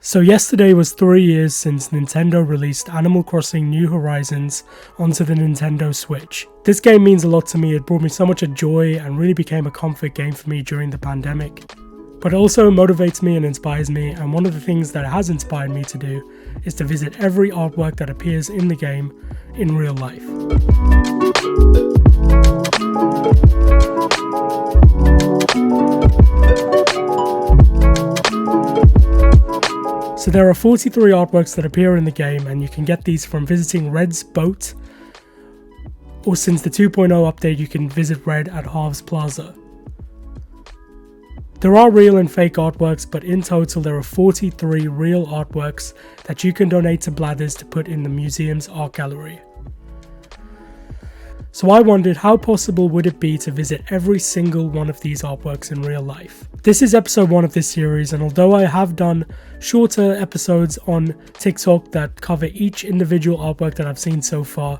So yesterday was 3 years since Nintendo released Animal Crossing New Horizons onto the Nintendo Switch. This game means a lot to me. It brought me so much joy and really became a comfort game for me during the pandemic. But it also motivates me and inspires me, and one of the things that it has inspired me to do is to visit every artwork that appears in the game in real life. So there are 43 artworks that appear in the game, and you can get these from visiting Red's boat, or since the 2.0 update you can visit Red at Harv's Plaza. There are real and fake artworks, but in total there are 43 real artworks that you can donate to Blathers to put in the museum's art gallery. So I wondered, how possible would it be to visit every single one of these artworks in real life? This is episode 1 of this series, and although I have done shorter episodes on TikTok that cover each individual artwork that I've seen so far,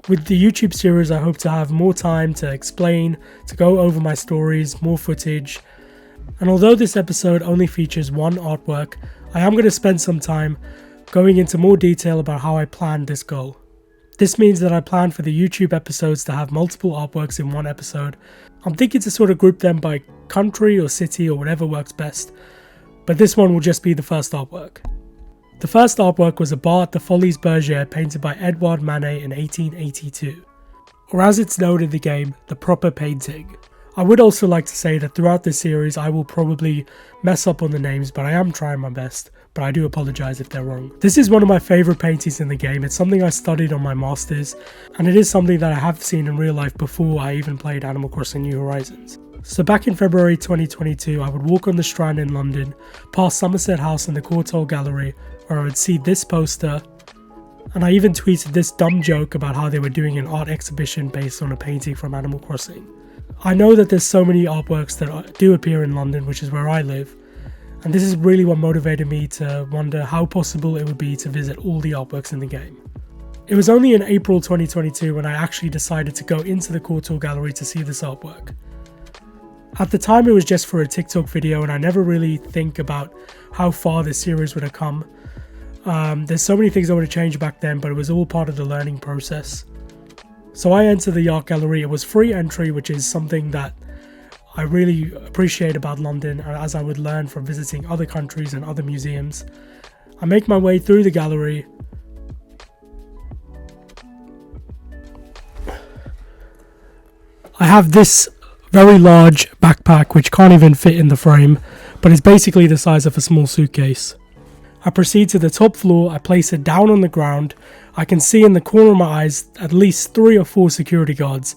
with the YouTube series I hope to have more time to explain, to go over my stories, more footage. And although this episode only features one artwork, I am going to spend some time going into more detail about how I planned this goal. This means that I plan for the YouTube episodes to have multiple artworks in one episode. I'm thinking to sort of group them by country or city or whatever works best, but this one will just be the first artwork. The first artwork was a bar at the Folies Bergère painted by Edouard Manet in 1882, or as it's known in the game, the proper painting. I would also like to say that throughout this series I will probably mess up on the names, but I am trying my best, but I do apologise if they're wrong. This is one of my favourite paintings in the game. It's something I studied on my masters, and it is something that I have seen in real life before I even played Animal Crossing New Horizons. So back in February 2022, I would walk on the Strand in London, past Somerset House and the Courtauld Gallery, where I would see this poster, and I even tweeted this dumb joke about how they were doing an art exhibition based on a painting from Animal Crossing. I know that there's so many artworks that do appear in London, which is where I live, and this is really what motivated me to wonder how possible it would be to visit all the artworks in the game. It was only in April 2022 when I actually decided to go into the Courtauld Gallery to see this artwork. At the time it was just for a TikTok video, and I never really think about how far this series would have come. There's so many things I would have changed back then, but it was all part of the learning process. So I entered the art gallery. It was free entry, which is something that I really appreciate about London, as I would learn from visiting other countries and other museums. I make my way through the gallery. I have this very large backpack which can't even fit in the frame, but it's basically the size of a small suitcase. I proceed to the top floor. I place it down on the ground. I can see in the corner of my eyes at least 3 or 4 security guards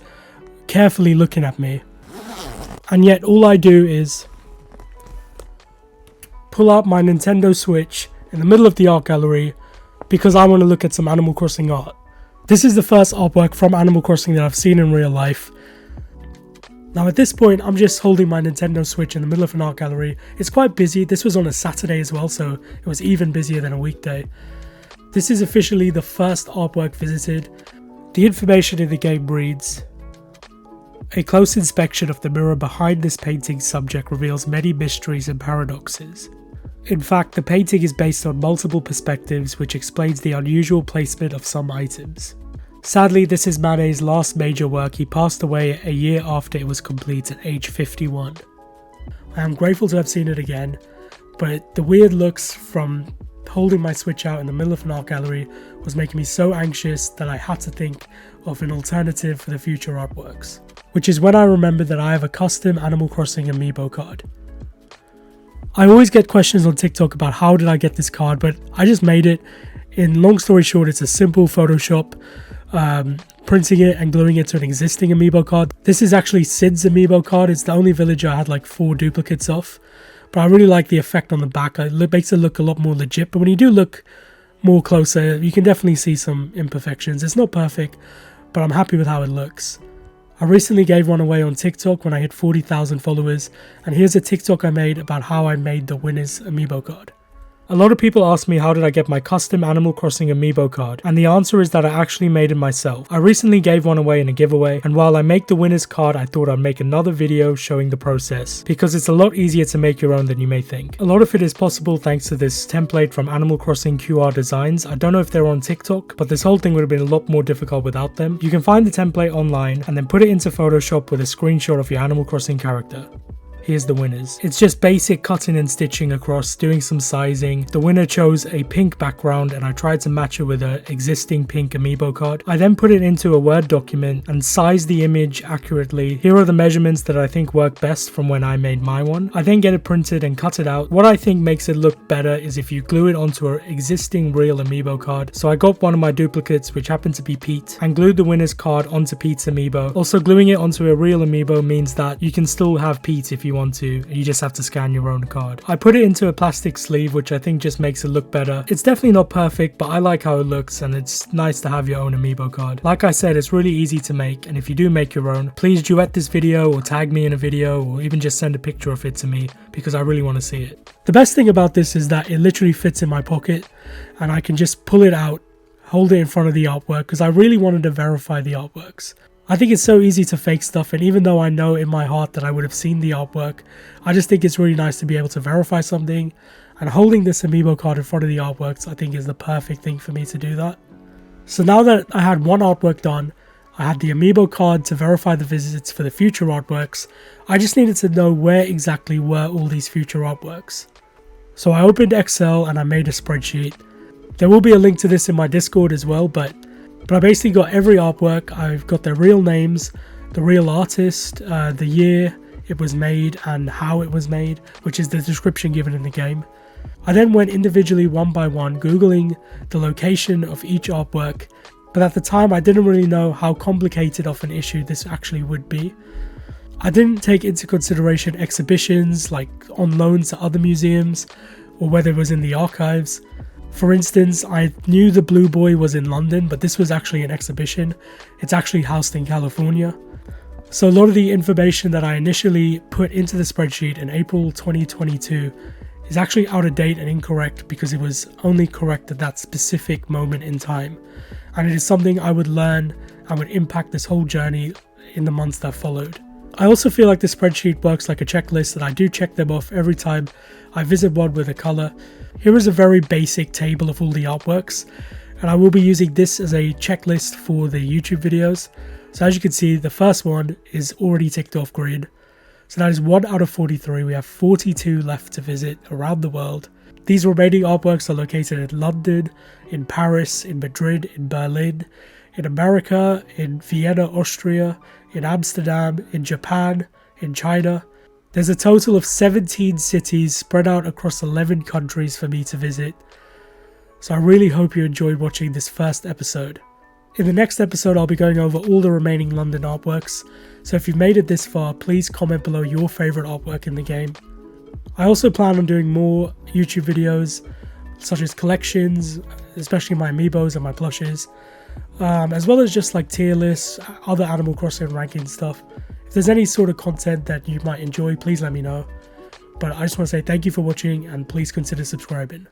carefully looking at me. And yet all I do is pull out my Nintendo Switch in the middle of the art gallery because I want to look at some Animal Crossing art. This is the first artwork from Animal Crossing that I've seen in real life. Now at this point I'm just holding my Nintendo Switch in the middle of an art gallery. It's quite busy. This was on a Saturday as well, so it was even busier than a weekday. This is officially the first artwork visited. The information in the game reads, "A close inspection of the mirror behind this painting's subject reveals many mysteries and paradoxes. In fact, the painting is based on multiple perspectives, which explains the unusual placement of some items. Sadly, this is Manet's last major work. He passed away a year after it was complete at age 51. I am grateful to have seen it again, but the weird looks from holding my Switch out in the middle of an art gallery was making me so anxious that I had to think of an alternative for the future artworks. Which is when I remembered that I have a custom Animal Crossing amiibo card. I always get questions on TikTok about how did I get this card, but I just made it. In long story short, it's a simple Photoshop, printing it and gluing it to an existing amiibo card. This is actually Sid's amiibo card. It's the only villager I had like 4 duplicates of, but I really like the effect on the back. It makes it look a lot more legit, but when you do look more closer, you can definitely see some imperfections. It's not perfect, but I'm happy with how it looks. I recently gave one away on TikTok when I hit 40,000 followers, and here's a TikTok I made about how I made the winner's amiibo card. A lot of people ask me how did I get my custom Animal Crossing amiibo card, and the answer is that I actually made it myself. I recently gave one away in a giveaway, and while I make the winner's card, I thought I'd make another video showing the process, because it's a lot easier to make your own than you may think. A lot of it is possible thanks to this template from Animal Crossing QR Designs. I don't know if they're on TikTok, but this whole thing would have been a lot more difficult without them. You can find the template online and then put it into Photoshop with a screenshot of your Animal Crossing character. Here's the winners. It's just basic cutting and stitching across, doing some sizing. The winner chose a pink background and I tried to match it with an existing pink amiibo card. I then put it into a Word document and sized the image accurately. Here are the measurements that I think work best from when I made my one. I then get it printed and cut it out. What I think makes it look better is if you glue it onto an existing real amiibo card. So I got one of my duplicates, which happened to be Pete, and glued the winner's card onto Pete's amiibo. Also, gluing it onto a real amiibo means that you can still have Pete if you want to, you just have to scan your own card. I put it into a plastic sleeve, which I think just makes it look better. It's definitely not perfect, but I like how it looks and it's nice to have your own amiibo card. Like I said, it's really easy to make, and if you do make your own, please duet this video or tag me in a video or even just send a picture of it to me because I really want to see it. The best thing about this is that it literally fits in my pocket and I can just pull it out, hold it in front of the artwork because I really wanted to verify the artworks. I think it's so easy to fake stuff, and even though I know in my heart that I would have seen the artwork, I just think it's really nice to be able to verify something, and holding this amiibo card in front of the artworks I think is the perfect thing for me to do that. So now that I had one artwork done, I had the amiibo card to verify the visits for the future artworks, I just needed to know where exactly were all these future artworks. So I opened Excel and I made a spreadsheet. There will be a link to this in my Discord as well, but I basically got every artwork. I've got their real names, the real artist, the year it was made and how it was made, which is the description given in the game. I then went individually one by one, Googling the location of each artwork, but at the time I didn't really know how complicated of an issue this actually would be. I didn't take into consideration exhibitions like on loan to other museums or whether it was in the archives. For instance, I knew the Blue Boy was in London, but this was actually an exhibition. It's actually housed in California. So a lot of the information that I initially put into the spreadsheet in April 2022 is actually out of date and incorrect because it was only correct at that specific moment in time. And it is something I would learn and would impact this whole journey in the months that followed. I also feel like the spreadsheet works like a checklist, and I do check them off every time I visit one with a color. Here is a very basic table of all the artworks, and I will be using this as a checklist for the YouTube videos. So as you can see, the first one is already ticked off green. So that is 1 out of 43. We have 42 left to visit around the world. These remaining artworks are located in London, in Paris, in Madrid, in Berlin, in America, in Vienna, Austria, in Amsterdam, in Japan, in China. There's a total of 17 cities spread out across 11 countries for me to visit. So I really hope you enjoyed watching this first episode. In the next episode, I'll be going over all the remaining London artworks. So if you've made it this far, please comment below your favourite artwork in the game. I also plan on doing more YouTube videos, such as collections, especially my amiibos and my plushes, as well as just like tier lists, other Animal Crossing ranking stuff. If there's any sort of content that you might enjoy, please let me know. But I just want to say thank you for watching and please consider subscribing.